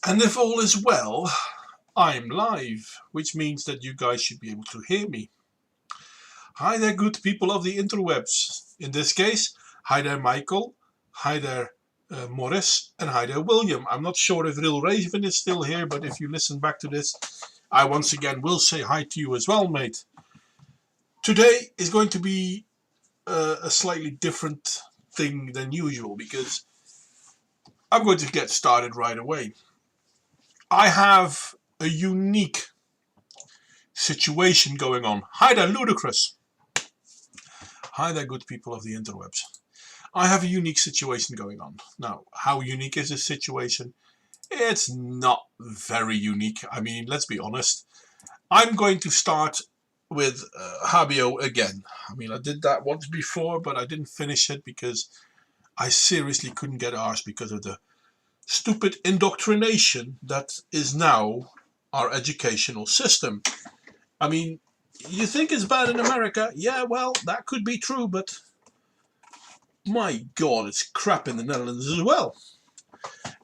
And if all is well, I'm live, which means that you guys should be able to hear me. Hi there, good people of the interwebs. In this case, hi there, Michael. Hi there, Morris. And hi there, William. I'm not sure if Real Raven is still here, but if you listen back to this, I once again will say hi to you as well, mate. Today is going to be a slightly different thing than usual because I'm going to get started right away. I have a unique situation going on. Hi there, Ludicrous. Hi there, good people of the interwebs. I have a unique situation going on. Now, how unique is this situation? It's not very unique. I mean, let's be honest. I'm going to start with HBO again. I mean, I did that once before, but I didn't finish it because I seriously couldn't get ours because of the stupid indoctrination that is now our educational system. I mean, you think it's bad in America? Yeah, well, that could be true, but my God, it's crap in the Netherlands as well.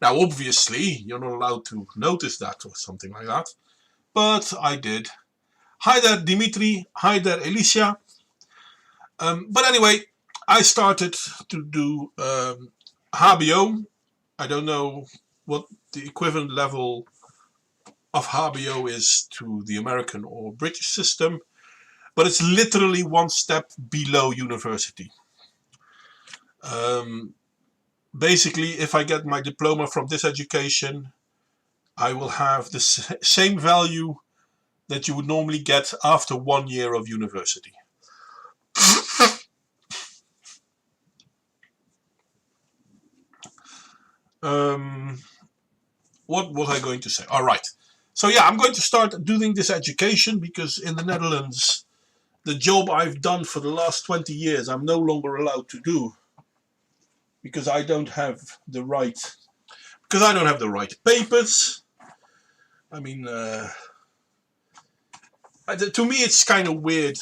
Now, obviously, you're not allowed to notice that or something like that, but I did. Hi there, Dimitri. Hi there, Alicia. But anyway, I started to do HBO. I don't know what the equivalent level of HBO is to the American or British system, but it's literally one step below university. Basically, if I get my diploma from this education, I will have the same value that you would normally get after 1 year of university. What was I going to say? All right. So yeah, I'm going to start doing this education because in the Netherlands, the job I've done for the last 20 years, I'm no longer allowed to do because I don't have the right papers. I mean, to me, it's kind of weird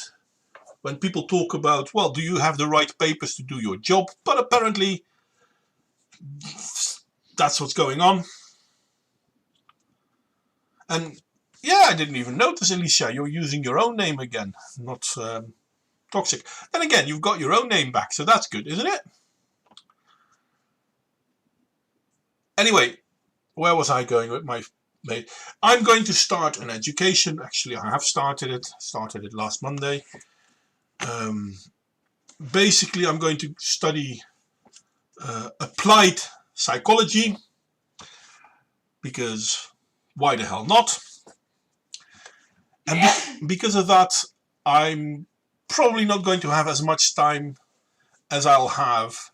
when people talk about, well, do you have the right papers to do your job? But apparently, that's what's going on. And yeah, I didn't even notice, Alicia, you're using your own name again, not toxic. Then again, you've got your own name back, so that's good, isn't it? Anyway, where was I going with my mate? I'm going to start an education. Actually, I have started it last Monday. Basically, I'm going to study applied psychology because why the hell not? And because of that, I'm probably not going to have as much time as I'll have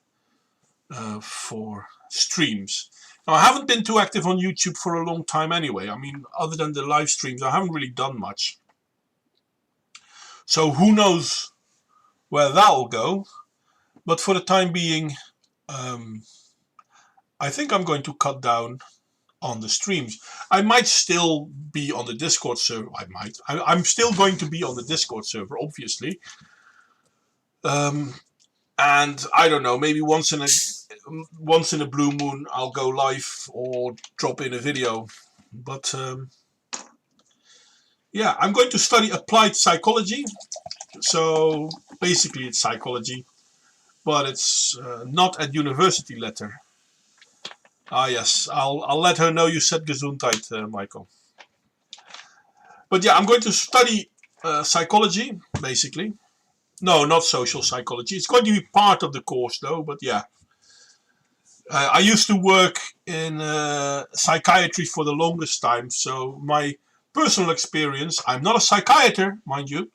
for streams. Now, I haven't been too active on YouTube for a long time anyway. I mean, other than the live streams, I haven't really done much. So who knows where that'll go. But for the time being, I think I'm going to cut down on the streams. I might still be on the Discord server. I'm still going to be on the Discord server, obviously. And I don't know, maybe once in a blue moon I'll go live or drop in a video. But yeah, I'm going to study applied psychology. So basically it's psychology, but it's not at university letter. Ah yes, I'll let her know you said Gesundheit, Michael. But yeah, I'm going to study psychology, basically. No, not social psychology. It's going to be part of the course though, but yeah. I used to work in psychiatry for the longest time, so my personal experience, I'm not a psychiatrist, mind you,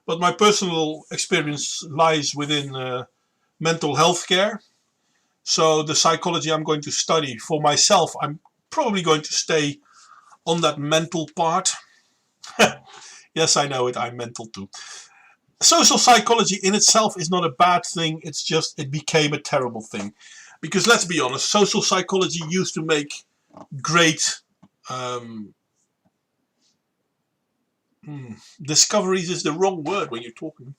but my personal experience lies within mental health care. So the psychology I'm going to study for myself, I'm probably going to stay on that mental part. Yes, I know it, I'm mental too. Social psychology in itself is not a bad thing, it's just it became a terrible thing. Because let's be honest, social psychology used to make great discoveries is the wrong word when you're talking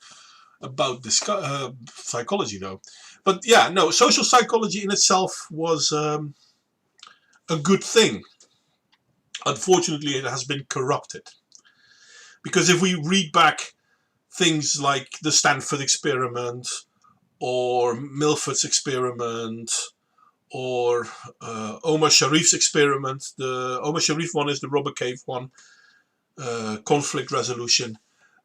about psychology though. But yeah, no, social psychology in itself was a good thing. Unfortunately, it has been corrupted. Because if we read back things like the Stanford experiment or Milford's experiment or Omar Sharif's experiment, the Omar Sharif one is the rubber cave one, conflict resolution.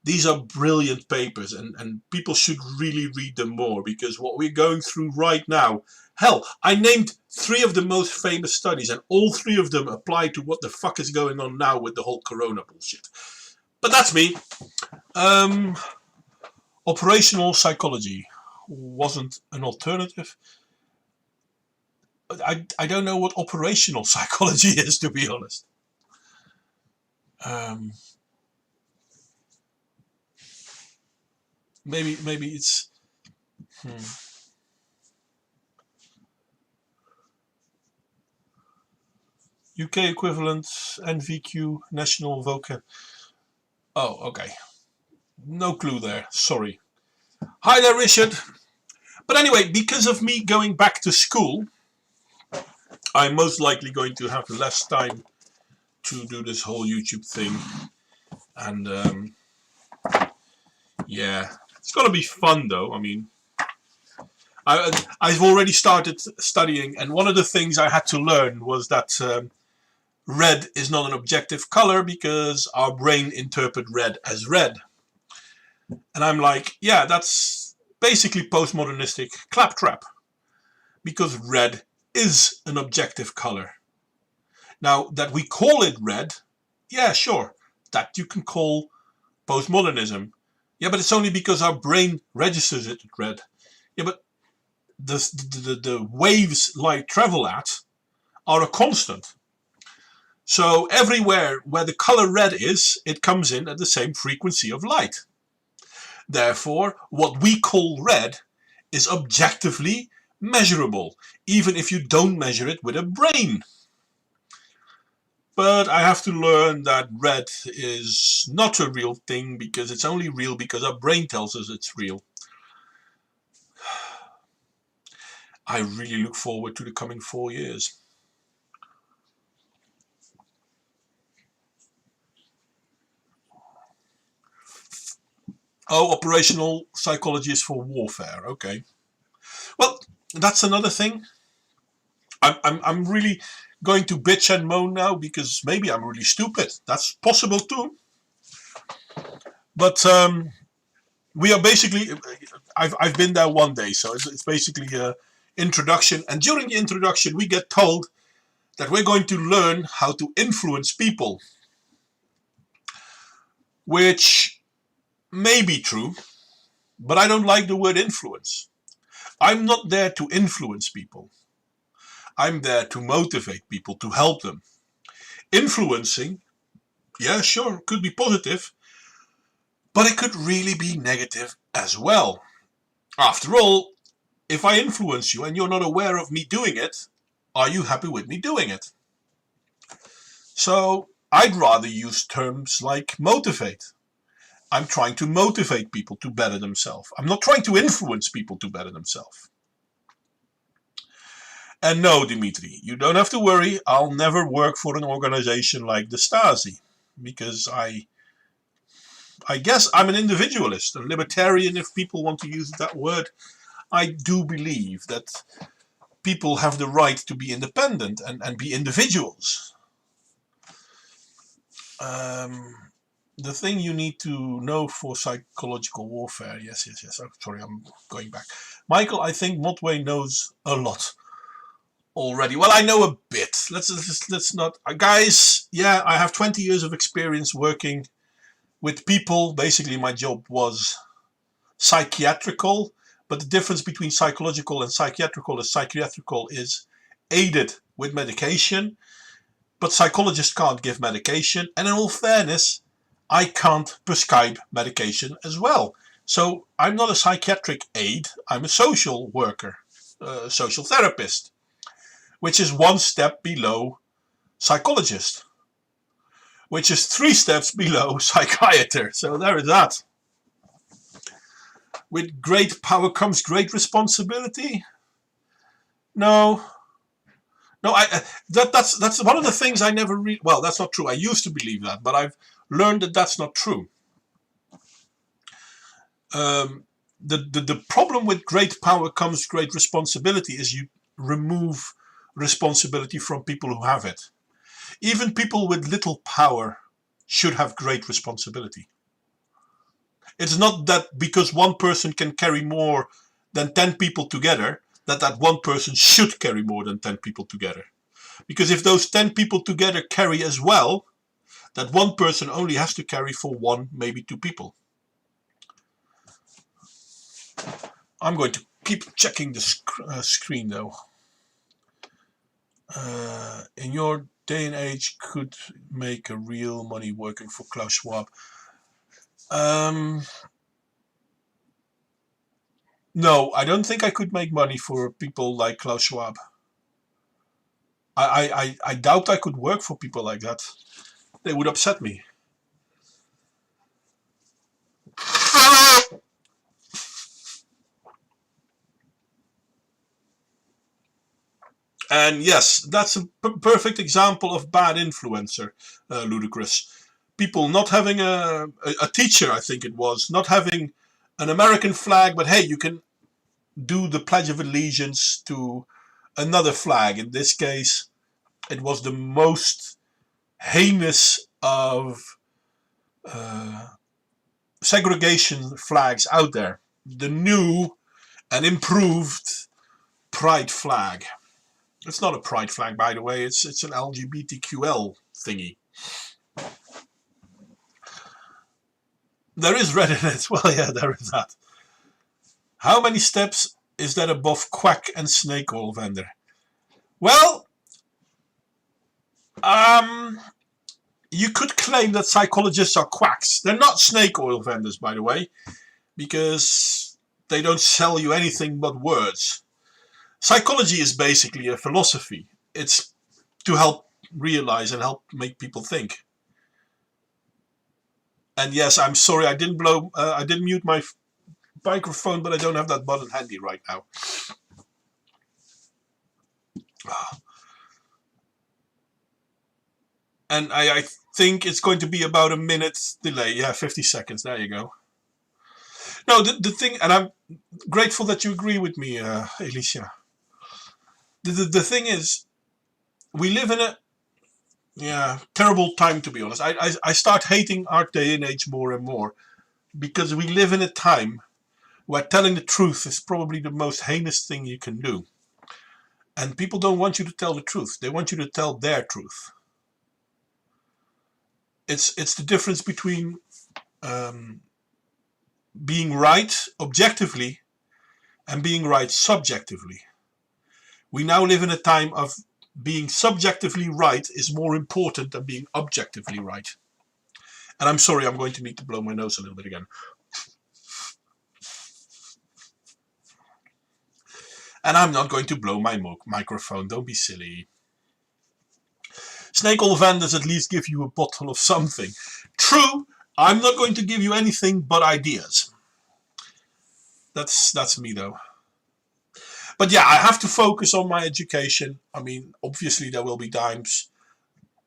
These are brilliant papers, and people should really read them more, because what we're going through right now, hell, I named 3 of the most famous studies, and all 3 of them apply to what the fuck is going on now with the whole corona bullshit. But that's me. Operational psychology wasn't an alternative. I don't know what operational psychology is, to be honest. Maybe it's UK equivalent NVQ national vocab. Oh, okay. No clue there. Sorry. Hi there, Richard. But anyway, because of me going back to school, I'm most likely going to have less time to do this whole YouTube thing. And yeah, it's gonna be fun though. I mean, I've already started studying, and one of the things I had to learn was that red is not an objective color because our brain interprets red as red. And I'm like, yeah, that's basically postmodernistic claptrap, because red is an objective color. Now, that we call it red, yeah, sure, that you can call postmodernism. Yeah, but it's only because our brain registers it as red. Yeah, but the waves light travel at are a constant. So everywhere where the color red is, it comes in at the same frequency of light. Therefore, what we call red is objectively measurable, even if you don't measure it with a brain. But I have to learn that red is not a real thing, because it's only real because our brain tells us it's real. I really look forward to the coming 4 years. Oh, operational psychology is for warfare. Okay. Well, that's another thing. I'm really going to bitch and moan now, because maybe I'm really stupid. That's possible too. But we are basically, I've been there one day, so it's basically a introduction. And during the introduction, we get told that we're going to learn how to influence people, which may be true, but I don't like the word influence. I'm not there to influence people. I'm there to motivate people, to help them. Influencing, yeah, sure, could be positive, but it could really be negative as well. After all, if I influence you and you're not aware of me doing it, are you happy with me doing it? So I'd rather use terms like motivate. I'm trying to motivate people to better themselves. I'm not trying to influence people to better themselves. And no, Dimitri, you don't have to worry. I'll never work for an organization like the Stasi, because I guess I'm an individualist, a libertarian, if people want to use that word. I do believe that people have the right to be independent and be individuals. The thing you need to know for psychological warfare. Yes. Oh, sorry, I'm going back. Michael, I think Motway knows a lot already. Well, I know a bit. Let's not, guys. Yeah, I have 20 years of experience working with people. Basically, my job was psychiatrical, but the difference between psychological and psychiatrical is aided with medication, but psychologists can't give medication, and in all fairness, I can't prescribe medication as well. So I'm not a psychiatric aide, I'm a social worker, social therapist, which is 1 step below psychologist, which is 3 steps below psychiatrist. So there is that. With great power comes great responsibility? No, No, that's one of the things I never read. Well, that's not true. I used to believe that, but I've learned that that's not true. The problem with great power comes great responsibility is you remove responsibility from people who have it. Even people with little power should have great responsibility. It's not that because one person can carry more than 10 people together, that one person should carry more than 10 people together. Because if those 10 people together carry as well, that one person only has to carry for 1, maybe 2 people. I'm going to keep checking the screen though. In your day and age, could make a real money working for Klaus Schwab. No, I don't think I could make money for people like Klaus Schwab. I doubt I could work for people like that. They would upset me. And yes, that's a perfect example of bad influencer, ludicrous. People not having a teacher, I think it was, not having an American flag, but hey, you can do the Pledge of Allegiance to another flag. In this case, it was the most heinous of segregation flags out there. The new and improved pride flag. It's not a pride flag, by the way. It's an LGBTQL thingy. There is red in it. Well, yeah, there is that. How many steps is that above quack and snake oil vendor? Well, you could claim that psychologists are quacks. They're not snake oil vendors, by the way, because they don't sell you anything but words. Psychology is basically a philosophy. It's to help realize and help make people think. And yes, I'm sorry, I didn't mute my microphone, but I don't have that button handy right now. And I think it's going to be about a minute delay. Yeah, 50 seconds. There you go. No, the thing, and I'm grateful that you agree with me, Alicia. The thing is, we live in a terrible time, to be honest. I start hating our day and age more and more because we live in a time where telling the truth is probably the most heinous thing you can do. And people don't want you to tell the truth. They want you to tell their truth. It's the difference between being right objectively and being right subjectively. We now live in a time of being subjectively right is more important than being objectively right. And I'm sorry, I'm going to need to blow my nose a little bit again. And I'm not going to blow my microphone, don't be silly. Snake oil vendors at least give you a bottle of something. True, I'm not going to give you anything but ideas. That's me though. But yeah, I have to focus on my education. I mean, obviously there will be times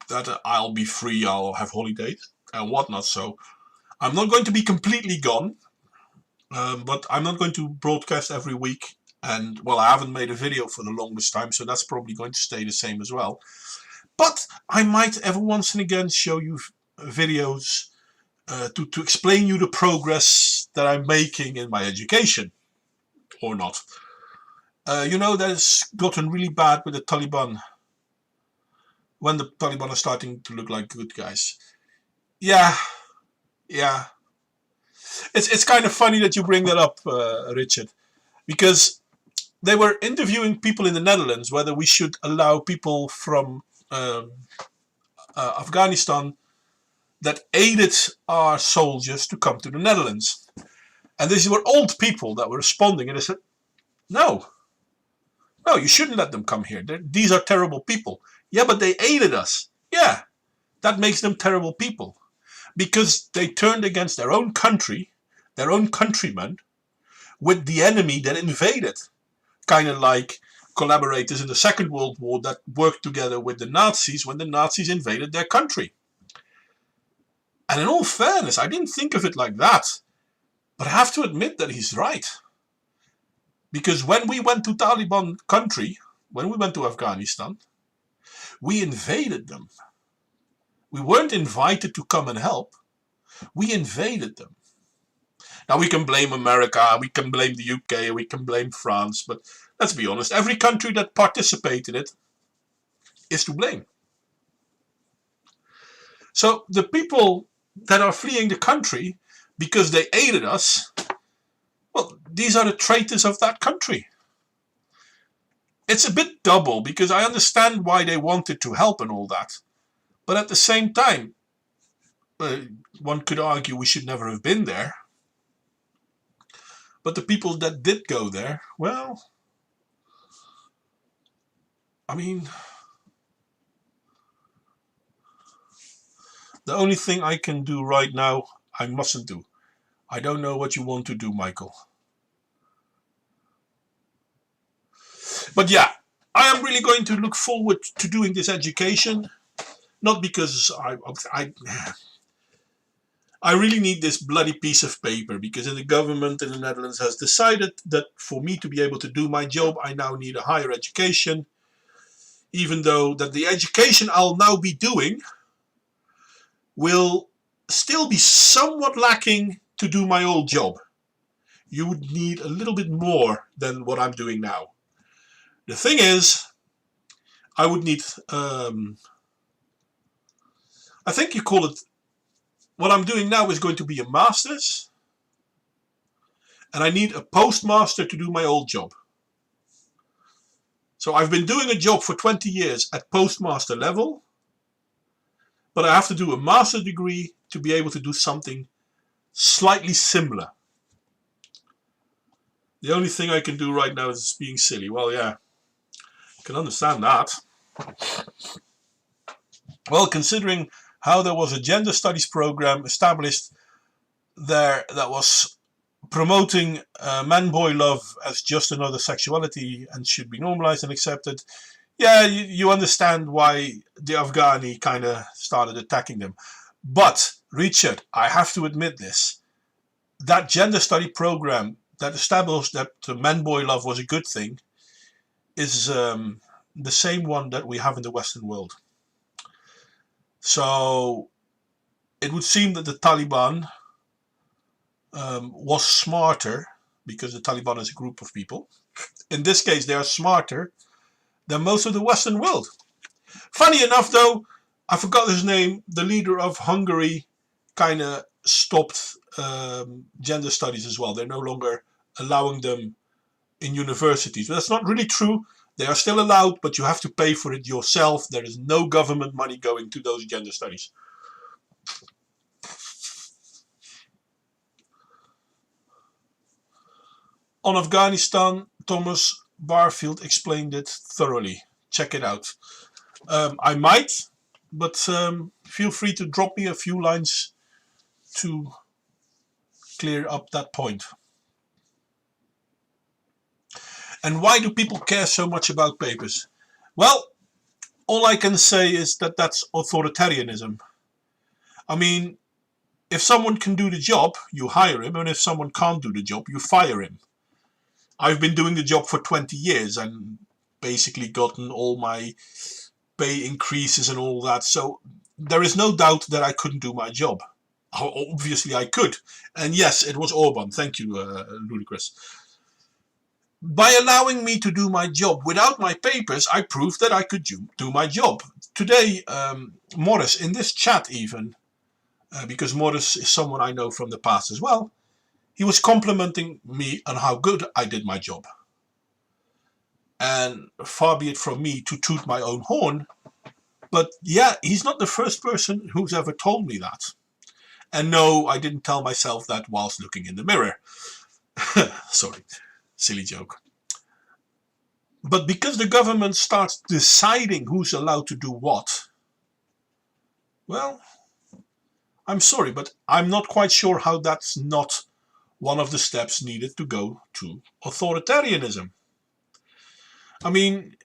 that I'll be free, I'll have holidays and whatnot. So I'm not going to be completely gone. But I'm not going to broadcast every week. And well, I haven't made a video for the longest time, so that's probably going to stay the same as well. But I might every once and again show you videos to explain you the progress that I'm making in my education. Or not. You know, that has gotten really bad with the Taliban. When the Taliban are starting to look like good guys. Yeah. It's kind of funny that you bring that up, Richard. Because they were interviewing people in the Netherlands whether we should allow people from Afghanistan that aided our soldiers to come to the Netherlands. And these were old people that were responding, and they said, no, you shouldn't let them come here. These are terrible people. Yeah, but they aided us. Yeah, that makes them terrible people. Because they turned against their own country, their own countrymen, with the enemy that invaded. Kind of like collaborators in the Second World War that worked together with the Nazis when the Nazis invaded their country. And in all fairness, I didn't think of it like that. But I have to admit that he's right. Because when we went to Taliban country, when we went to Afghanistan, we invaded them. We weren't invited to come and help. We invaded them. Now we can blame America, we can blame the UK, we can blame France, but let's be honest, every country that participated in it is to blame. So the people that are fleeing the country because they aided us, well, these are the traitors of that country. It's a bit double because I understand why they wanted to help and all that. But at the same time, one could argue we should never have been there. But the people that did go there, well, I mean, the only thing I can do right now, I mustn't do. I don't know what you want to do, Michael. But yeah, I am really going to look forward to doing this education. Not because I really need this bloody piece of paper, because the government in the Netherlands has decided that for me to be able to do my job, I now need a higher education. Even though that the education I'll now be doing will still be somewhat lacking to do my old job. You would need a little bit more than what I'm doing now. The thing is, I would need, I think you call it, what I'm doing now is going to be a master's. And I need a postmaster to do my old job. So I've been doing a job for 20 years at postmaster level. But I have to do a master's degree to be able to do something slightly similar. The only thing I can do right now is being silly. Well, yeah, I can understand that. Well, considering how there was a gender studies program established there that was promoting man-boy love as just another sexuality and should be normalized and accepted, yeah, you understand why the Afghani kind of started attacking them. But, Richard, I have to admit this. That gender study program that established that man-boy love was a good thing is the same one that we have in the Western world. So, it would seem that the Taliban was smarter, because the Taliban is a group of people. In this case, they are smarter than most of the Western world. Funny enough, though, I forgot his name, the leader of Hungary kind of stopped gender studies as well. They're no longer allowing them in universities. But that's not really true. They are still allowed, but you have to pay for it yourself. There is no government money going to those gender studies. On Afghanistan, Thomas Barfield explained it thoroughly. Check it out. I might, but feel free to drop me a few lines to clear up that point. And why do people care so much about papers? Well, all I can say is that that's authoritarianism. I mean, if someone can do the job, you hire him, and if someone can't do the job, you fire him. I've been doing the job for 20 years and basically gotten all my pay increases and all that. So there is no doubt that I couldn't do my job. Obviously I could. And yes, it was Orban. Thank you, Ludicrous. By allowing me to do my job without my papers, I proved that I could do my job. Today, Morris, in this chat even, because Morris is someone I know from the past as well, he was complimenting me on how good I did my job. And far be it from me to toot my own horn, but yeah, he's not the first person who's ever told me that. And no, I didn't tell myself that whilst looking in the mirror. Sorry, silly joke. But because the government starts deciding who's allowed to do what, well, I'm sorry, but I'm not quite sure how that's not one of the steps needed to go to authoritarianism. I mean,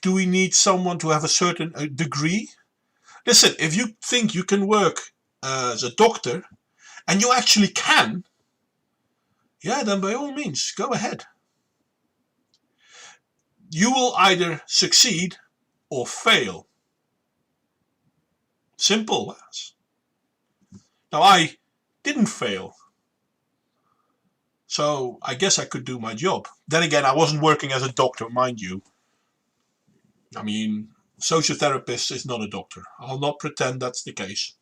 do we need someone to have a certain degree? Listen, if you think you can work as a doctor, and you actually can, yeah, then by all means, go ahead. You will either succeed or fail. Simple as. Now, I didn't fail, so I guess I could do my job. Then again, I wasn't working as a doctor, mind you. I mean, sociotherapist is not a doctor. I'll not pretend that's the case.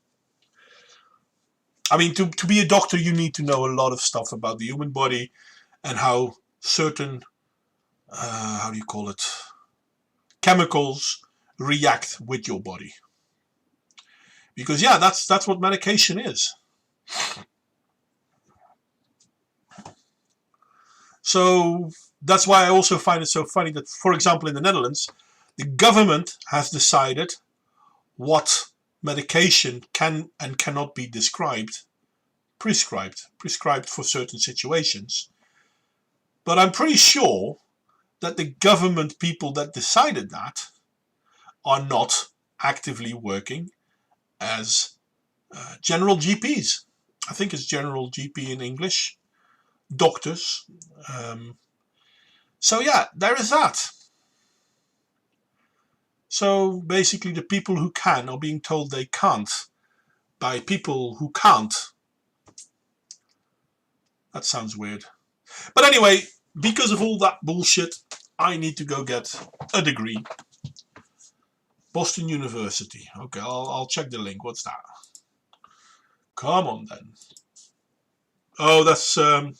I mean, to be a doctor, you need to know a lot of stuff about the human body and how certain, how do you call it, chemicals react with your body. Because yeah, that's what medication is. So that's why I also find it so funny that, for example, in the Netherlands, the government has decided what medication can and cannot be prescribed for certain situations. But I'm pretty sure that the government people that decided that are not actively working as general GPs. I think it's general GP in English. Doctors. So yeah, there is that. So basically the people who can are being told they can't by people who can't. That sounds weird. But anyway, because of all that bullshit, I need to go get a degree. Boston University. Okay, I'll check the link. What's that? Come on then. Oh, that's yeah.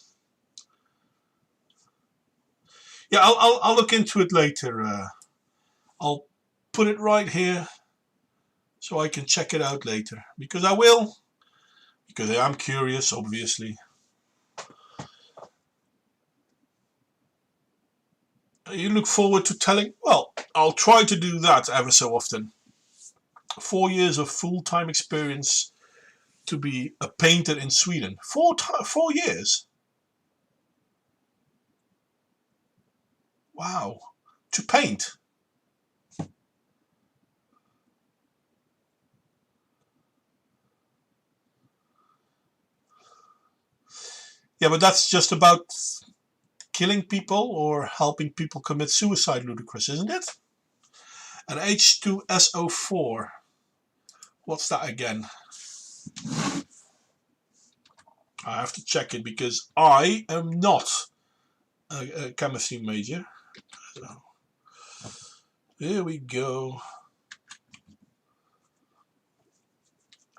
I'll look into it later. I'll put it right here so I can check it out later, because I will. Because I am curious, obviously. You look forward to telling? Well, I'll try to do that ever so often. 4 years of full-time experience to be a painter in Sweden. 4 years? Wow. To paint? Yeah, but that's just about killing people or helping people commit suicide, ludicrous, isn't it? And H2SO4. What's that again? I have to check it because I am not a chemistry major. So, here we go.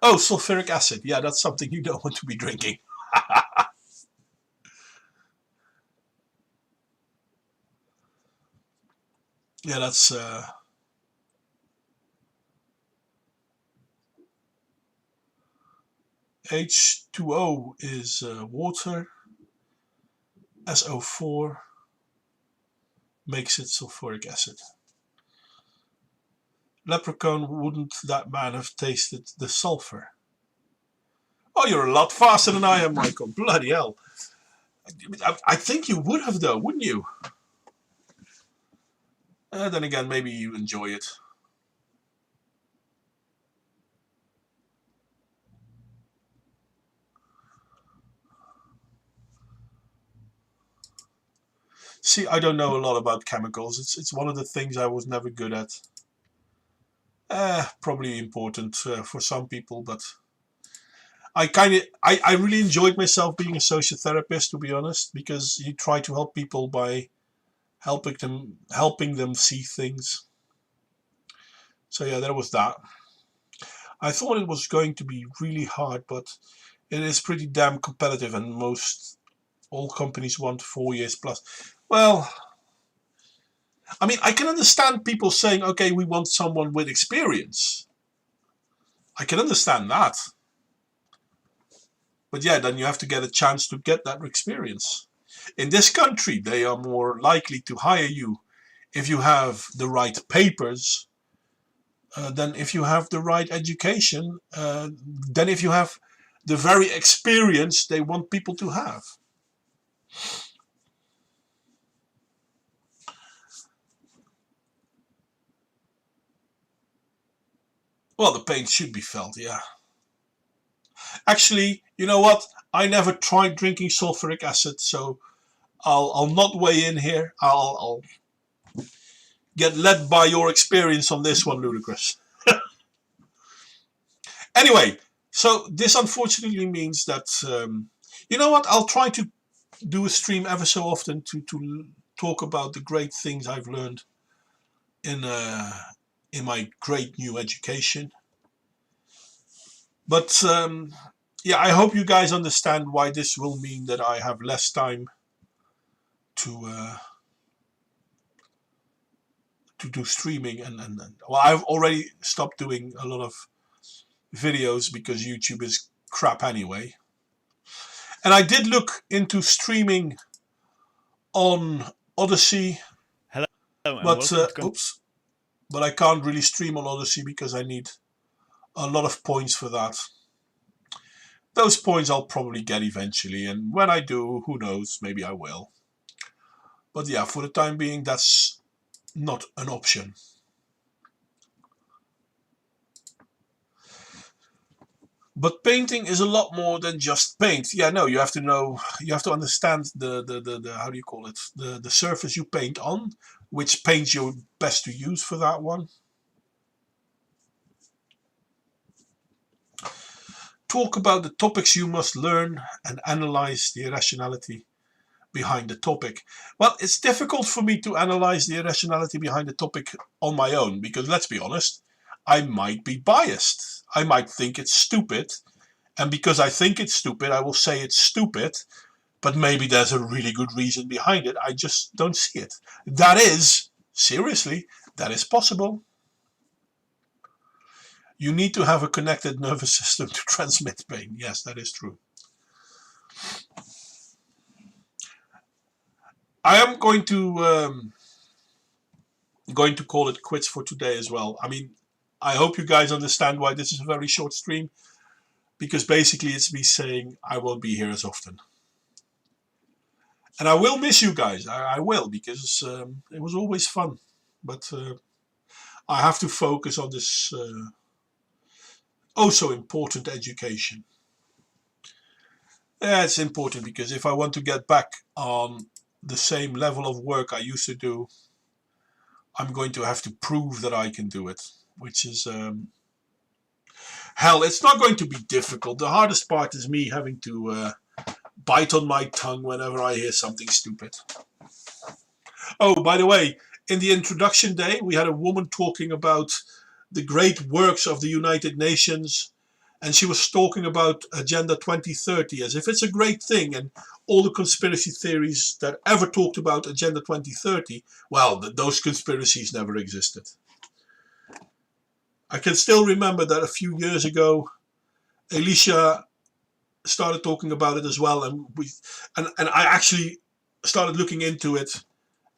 Oh, sulfuric acid. Yeah, that's something you don't want to be drinking. Yeah, that's H2O is water. SO4 makes it sulfuric acid. Leprechaun, wouldn't that man have tasted the sulfur? Oh, you're a lot faster than I am, Michael. Bloody hell. I think you would have, though, wouldn't you? Then again, maybe you enjoy it. See, I don't know a lot about chemicals. It's one of the things I was never good at. Probably important for some people, but I really enjoyed myself being a sociotherapist, to be honest, because you try to help people by helping them see things. So yeah, there was that. I thought it was going to be really hard, but it is pretty damn competitive, and all companies want 4 years plus. Well, I mean, I can understand people saying, okay, we want someone with experience. I can understand that. But yeah, then you have to get a chance to get that experience. In this country, they are more likely to hire you if you have the right papers than if you have the right education, than if you have the very experience they want people to have. Well, the pain should be felt, yeah. Actually, you know what? I never tried drinking sulfuric acid, so I'll not weigh in here. I'll get led by your experience on this one, Ludicrous. Anyway, so this unfortunately means that, you know what? I'll try to do a stream ever so often to talk about the great things I've learned in my great new education. But yeah, I hope you guys understand why this will mean that I have less time to do streaming and well, I've already stopped doing a lot of videos because YouTube is crap anyway. And I did look into streaming on Odyssey. Hello, and but welcome oops, but I can't really stream on Odyssey because I need a lot of points for that. Those points I'll probably get eventually, and when I do, who knows, maybe I will. But yeah, for the time being, that's not an option. But painting is a lot more than just paint. Yeah, no, you have to understand the how do you call it, the surface you paint on, which paint you're best to use for that one. Talk about the topics you must learn and analyze the irrationality behind the topic. Well, it's difficult for me to analyze the irrationality behind the topic on my own because, let's be honest, I might be biased. I might think it's stupid, and because I think it's stupid, I will say it's stupid, but maybe there's a really good reason behind it. I just don't see it. That is, seriously, that is possible. You need to have a connected nervous system to transmit pain. Yes, that is true. I am going to call it quits for today as well. I mean, I hope you guys understand why this is a very short stream, because basically it's me saying I won't be here as often. And I will miss you guys. I will, because it was always fun. But I have to focus on this oh so important education. Yeah, it's important because if I want to get back on the same level of work I used to do, I'm going to have to prove that I can do it, which is hell, it's not going to be difficult. The hardest part is me having to bite on my tongue whenever I hear something stupid. Oh, by the way, in the introduction day, we had a woman talking about the great works of the United Nations, and she was talking about Agenda 2030 as if it's a great thing, and all the conspiracy theories that ever talked about Agenda 2030, well, those conspiracies never existed. I can still remember that a few years ago, Alicia started talking about it as well, and I actually started looking into it,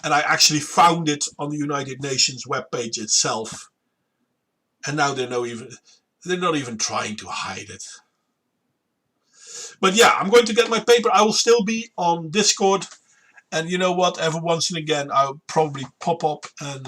and I actually found it on the United Nations webpage itself. And now they're not even trying to hide it. But yeah, I'm going to get my paper. I will still be on Discord, and you know what? Every once and again, I'll probably pop up and